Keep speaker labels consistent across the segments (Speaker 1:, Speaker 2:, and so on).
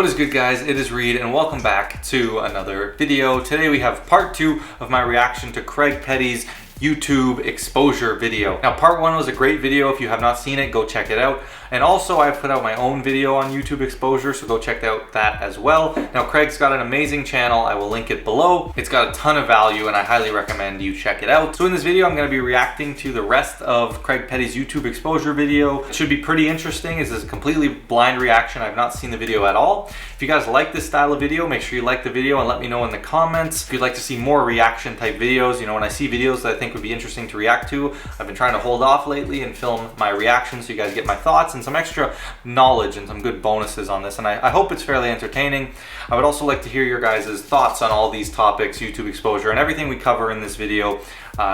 Speaker 1: What is good, guys? It is Reed and welcome back to another video. Today we have part 2 of my reaction to Craig Petty's YouTube exposure video. Now part 1 was a great video. If you have not seen it, go check it out. And also I put out my own video on YouTube exposure, so go check out that as well. Now Craig's got an amazing channel. I will link it below. It's got a ton of value and I highly recommend you check it out. So in this video I'm going to be reacting to the rest of Craig Petty's YouTube exposure video. It should be pretty interesting. This is a completely blind reaction. I've not seen the video at all. If you guys like this style of video, make sure you like the video and let me know in the comments. If you'd like to see more reaction type videos, you know, when I see videos that I think would be interesting to react to, I've been trying to hold off lately and film my reactions so you guys get my thoughts and some extra knowledge and some good bonuses on this, and I hope it's fairly entertaining. I would also like to hear your guys' thoughts on all these topics, YouTube exposure, and everything we cover in this video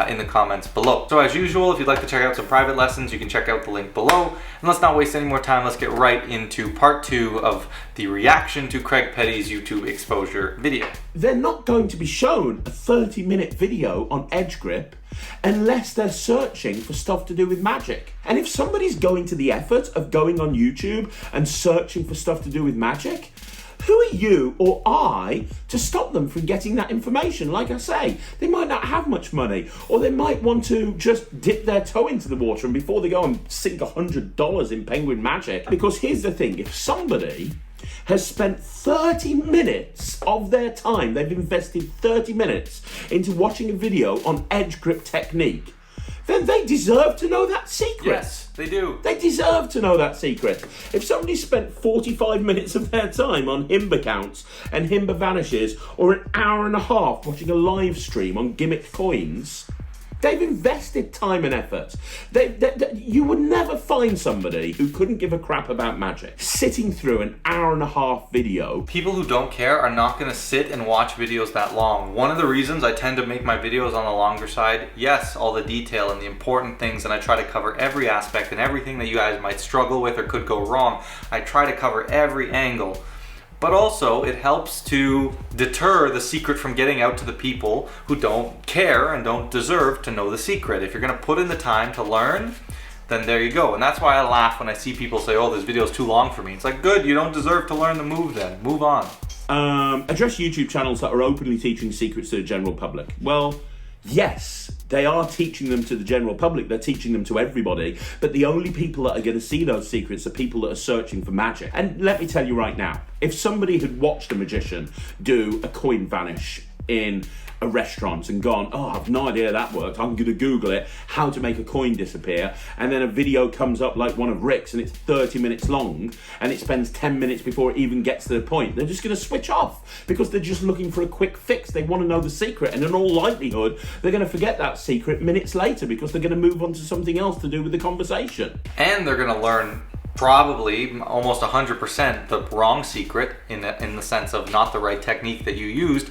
Speaker 1: in the comments below. So as usual, if you'd like to check out some private lessons, you can check out the link below. And let's not waste any more time. Let's get right into part 2 of the reaction to Craig Petty's YouTube exposure video.
Speaker 2: They're not going to be shown a 30-minute video on edge grip unless they're searching for stuff to do with magic. And if somebody's going to the effort of going on YouTube and searching for stuff to do with magic, who are you or I to stop them from getting that information? Like I say, they might not have much money, or they might want to just dip their toe into the water and before they go and sink $100 in penguin magic. Because here's the thing, if somebody has spent 30 minutes of their time, they've invested 30 minutes into watching a video on edge grip technique, then they deserve to know that secret.
Speaker 1: Yes, they do.
Speaker 2: They deserve to know that secret. If somebody spent 45 minutes of their time on Himba counts and Himba vanishes, or an hour and a half watching a live stream on gimmick coins, they've invested time and effort. You would never find somebody who couldn't give a crap about magic sitting through an hour and a half video.
Speaker 1: People who don't care are not going to sit and watch videos that long. One of the reasons I tend to make my videos on the longer side, yes, all the detail and the important things, and I try to cover every aspect and everything that you guys might struggle with or could go wrong. I try to cover every angle. But also, it helps to deter the secret from getting out to the people who don't care and don't deserve to know the secret. If you're going to put in the time to learn, then there you go. And that's why I laugh when I see people say, oh, this video is too long for me. It's like, good, you don't deserve to learn the move then. Move on.
Speaker 2: Address YouTube channels that are openly teaching secrets to the general public. Well, yes, they are teaching them to the general public. They're teaching them to everybody. But the only people that are going to see those secrets are people that are searching for magic. And let me tell you right now, if somebody had watched a magician do a coin vanish in a restaurant and gone, oh, I have no idea that worked, I'm going to Google it, how to make a coin disappear, and then a video comes up like one of Rick's and it's 30 minutes long and it spends 10 minutes before it even gets to the point, they're just going to switch off because they're just looking for a quick fix. They want to know the secret, and in all likelihood they're going to forget that secret minutes later because they're going to move on to something else to do with the conversation. And
Speaker 1: they're going to learn probably almost 100% the wrong secret in the sense of not the right technique that you used.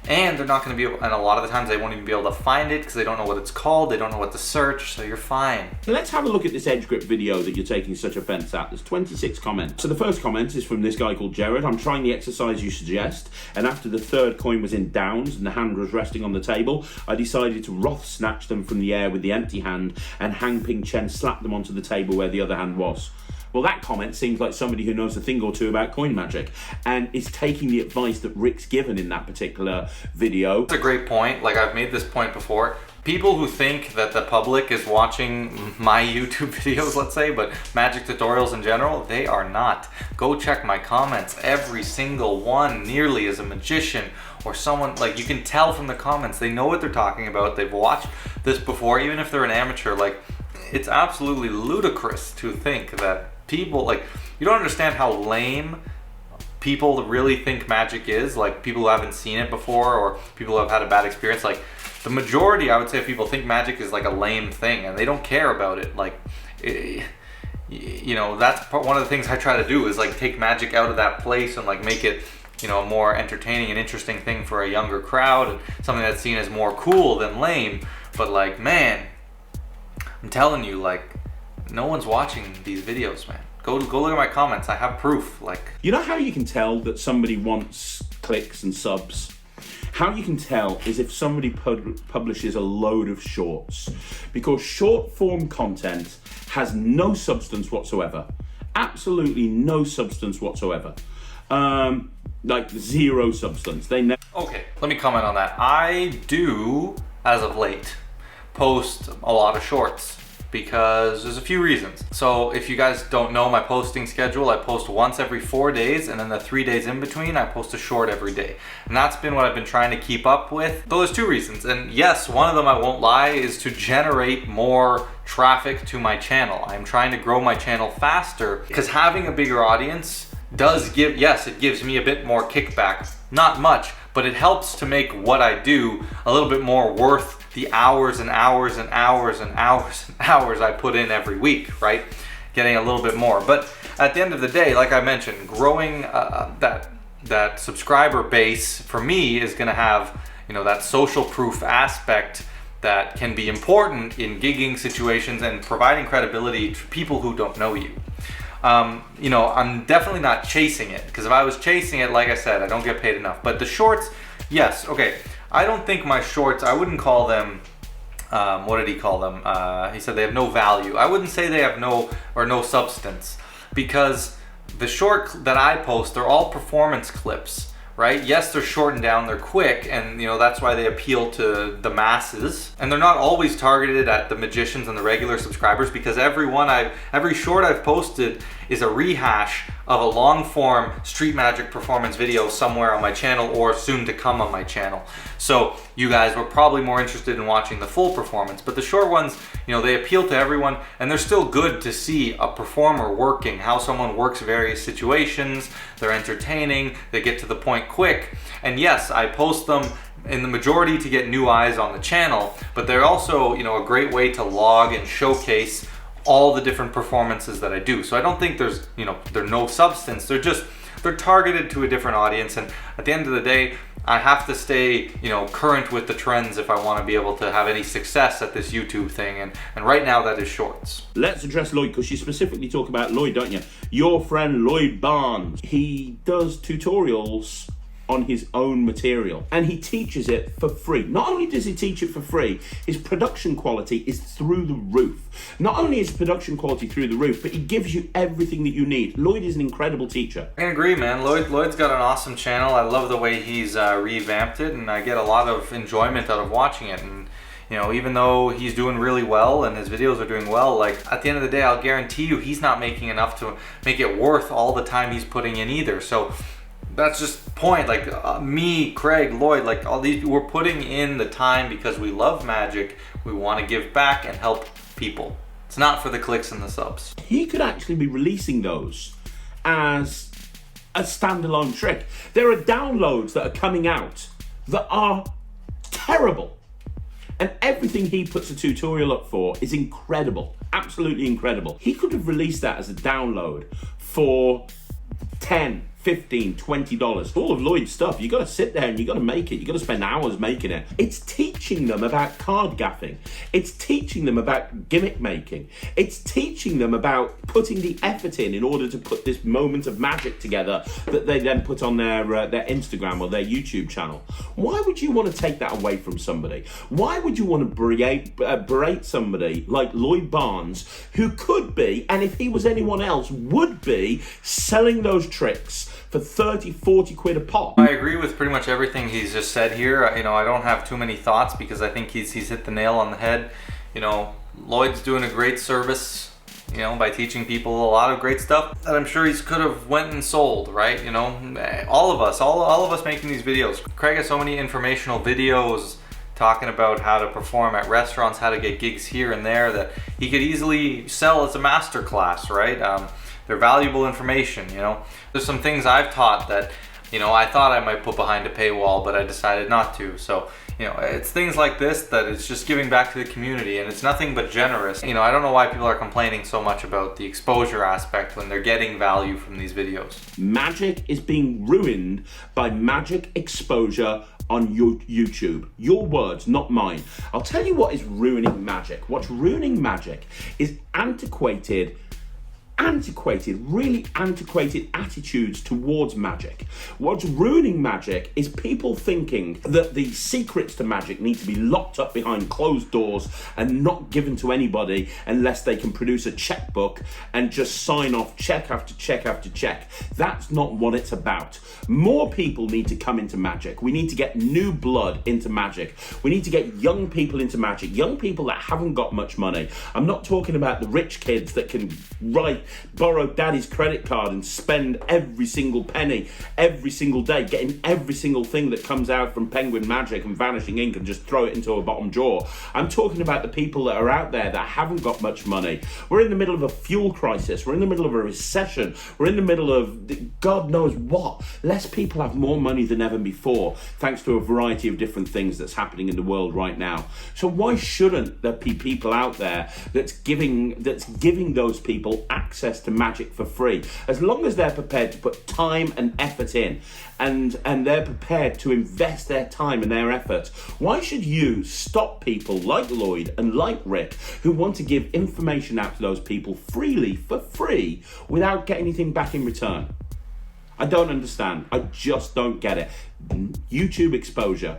Speaker 1: And they're not going to be able, and a lot of the times they won't even be able to find it because they don't know what it's called, they don't know what to search, so you're fine.
Speaker 2: Let's have a look at this edge grip video that you're taking such offense at. There's 26 comments. So the first comment is from this guy called Jared. I'm trying the exercise you suggest, and after the third coin was in downs and the hand was resting on the table, I decided to Roth snatch them from the air with the empty hand and Hang Ping Chen slap them onto the table where the other hand was. Well, that comment seems like somebody who knows a thing or two about coin magic and is taking the advice that Rick's given in that particular video.
Speaker 1: That's a great point. Like, I've made this point before. People who think that the public is watching my YouTube videos, let's say, but magic tutorials in general, they are not. Go check my comments. Every single one nearly is a magician or someone, like, you can tell from the comments, they know what they're talking about. They've watched this before, even if they're an amateur. Like, it's absolutely ludicrous to think that people, like, you don't understand how lame people really think magic is, like people who haven't seen it before or people who have had a bad experience. Like, the majority, I would say, of people think magic is like a lame thing and they don't care about it. Like, you know, that's one of the things I try to do is like take magic out of that place and like make it, you know, a more entertaining and interesting thing for a younger crowd and something that's seen as more cool than lame. But like, man, I'm telling you, like, no one's watching these videos, man. Go look at my comments. I have proof. Like,
Speaker 2: you know how you can tell that somebody wants clicks and subs? How you can tell is if somebody publishes a load of shorts, because short form content has no substance whatsoever. Absolutely no substance whatsoever. like zero substance. They never.
Speaker 1: Okay, let me comment on that. I do, as of late, post a lot of shorts because there's a few reasons. So if you guys don't know my posting schedule, I post once every 4 days, and then the 3 days in between, I post a short every day. And that's been what I've been trying to keep up with. Though there's two reasons. And yes, one of them, I won't lie, is to generate more traffic to my channel. I'm trying to grow my channel faster because having a bigger audience does give, yes, it gives me a bit more kickback. Not much, but it helps to make what I do a little bit more worth the hours and hours and hours and hours and hours I put in every week, right? Getting a little bit more. But at the end of the day, like I mentioned, growing that subscriber base for me is gonna have, you know, that social proof aspect that can be important in gigging situations and providing credibility to people who don't know you. You know, I'm definitely not chasing it, because if I was chasing it, like I said, I don't get paid enough. But the shorts, yes, okay. I don't think my shorts, I wouldn't call them, what did he call them? He said they have no value. I wouldn't say they have no substance, because the short that I post, they're all performance clips, right? Yes, they're shortened down, they're quick, and you know, that's why they appeal to the masses. And they're not always targeted at the magicians and the regular subscribers, because every short I've posted is a rehash of a long form street magic performance video somewhere on my channel, or soon to come on my channel. So you guys were probably more interested in watching the full performance, but the short ones, you know, they appeal to everyone, and they're still good to see a performer working, how someone works various situations. They're entertaining, they get to the point quick. And yes, I post them in the majority to get new eyes on the channel, but they're also, you know, a great way to log and showcase all the different performances that I do. So I don't think there's, you know, there's no substance. They're targeted to a different audience, and at the end of the day, I have to stay, you know, current with the trends if I want to be able to have any success at this YouTube thing, and right now that is shorts.
Speaker 2: Let's address Lloyd, because you specifically talk about Lloyd, don't you? Your friend Lloyd Barnes. He does tutorials on his own material, and he teaches it for free. Not only does he teach it for free, his production quality is through the roof. Not only is production quality through the roof, but he gives you everything that you need. Lloyd is an incredible teacher.
Speaker 1: I can agree, man. Lloyd's got an awesome channel. I love the way he's revamped it, and I get a lot of enjoyment out of watching it. And you know, even though he's doing really well and his videos are doing well, like at the end of the day, I'll guarantee you he's not making enough to make it worth all the time he's putting in either. So that's just the point. Like me, Craig, Lloyd, like all these, we're putting in the time because we love magic. We want to give back and help people. It's not for the clicks and the subs.
Speaker 2: He could actually be releasing those as a standalone trick. There are downloads that are coming out that are terrible, and everything he puts a tutorial up for is incredible, absolutely incredible. He could have released that as a download for $10, $15, $20. All of Lloyd's stuff, you got to sit there and you got to make it. You got to spend hours making it. It's teaching them about card gaffing. It's teaching them about gimmick making. It's teaching them about putting the effort in order to put this moment of magic together that they then put on their Instagram or their YouTube channel. Why would you want to take that away from somebody? Why would you want to berate somebody like Lloyd Barnes, who could be, and if he was anyone else, would be selling those tricks for 30, 40 quid a pop?
Speaker 1: I agree with pretty much everything he's just said here. You know, I don't have too many thoughts because I think he's hit the nail on the head. You know, Lloyd's doing a great service, you know, by teaching people a lot of great stuff that I'm sure he could have went and sold, right? You know, all of us making these videos. Craig has so many informational videos talking about how to perform at restaurants, how to get gigs here and there, that he could easily sell as a master class, right? They're valuable information, you know. There's some things I've taught that, you know, I thought I might put behind a paywall, but I decided not to. So, you know, it's things like this that it's just giving back to the community, and it's nothing but generous. You know, I don't know why people are complaining so much about the exposure aspect when they're getting value from these videos.
Speaker 2: Magic is being ruined by magic exposure on YouTube. Your words, not mine. I'll tell you what is ruining magic. What's ruining magic is antiquated really antiquated attitudes towards magic. What's ruining magic is people thinking that the secrets to magic need to be locked up behind closed doors and not given to anybody unless they can produce a checkbook and just sign off check after check after check. That's not what it's about. More people need to come into magic. We need to get new blood into magic. We need to get young people into magic. Young people that haven't got much money. I'm not talking about the rich kids that can borrow daddy's credit card and spend every single penny every single day, getting every single thing that comes out from Penguin Magic and Vanishing Ink and just throw it into a bottom drawer. I'm talking about the people that are out there that haven't got much money. We're in the middle of a fuel crisis. We're in the middle of a recession. We're in the middle of God knows what. Less people have more money than ever before, thanks to a variety of different things that's happening in the world right now. So why shouldn't there be people out there that's giving those people access to magic for free, as long as they're prepared to put time and effort in, and they're prepared to invest their time and their effort? Why should you stop people like Lloyd and like Rick who want to give information out to those people freely, for free, without getting anything back in return? I don't understand. I just don't get it. YouTube exposure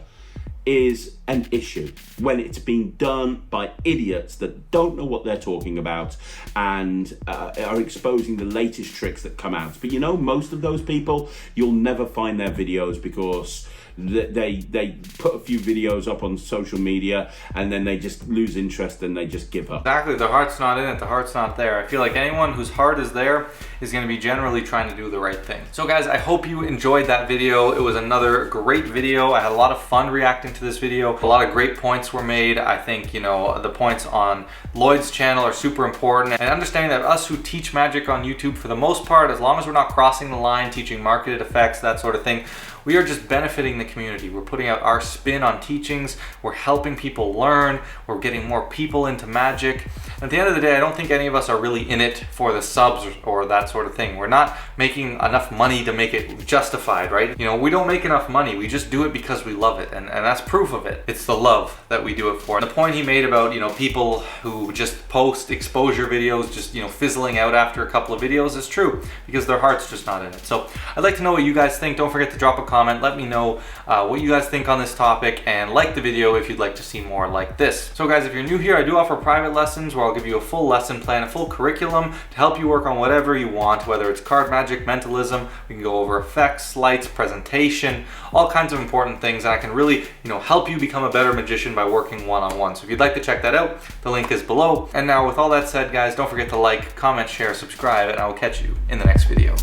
Speaker 2: is an issue when it's being done by idiots that don't know what they're talking about and are exposing the latest tricks that come out. But you know, most of those people, you'll never find their videos because they put a few videos up on social media and then they just lose interest and they just give up.
Speaker 1: Exactly, the heart's not in it, the heart's not there. I feel like anyone whose heart is there is going to be generally trying to do the right thing. So guys, I hope you enjoyed that video. It was another great video. I had a lot of fun reacting to this video. A lot of great points were made. I think, you know, the points on Lloyd's channel are super important, and understanding that us who teach magic on YouTube, for the most part, as long as we're not crossing the line, teaching marketed effects, that sort of thing, we are just benefiting the community. We're putting out our spin on teachings. We're helping people learn. We're getting more people into magic. At the end of the day, I don't think any of us are really in it for the subs or that sort of thing. We're not making enough money to make it justified, right? You know, we don't make enough money. We just do it because we love it. And that's proof of it. It's the love that we do it for. And the point he made about, you know, people who just post exposure videos, just, you know, fizzling out after a couple of videos is true, because their heart's just not in it. So I'd like to know what you guys think. Don't forget to drop a comment. Let me know what you guys think on this topic, and like the video if you'd like to see more like this. So guys, if you're new here, I do offer private lessons where I'll give you a full lesson plan, a full curriculum to help you work on whatever you want, whether it's card magic, mentalism. We can go over effects, sleights, presentation, all kinds of important things, and I can really, you know, help you become a better magician by working one-on-one. So if you'd like to check that out, the link is below. And now with all that said, guys, don't forget to like, comment, share, subscribe, and I will catch you in the next video.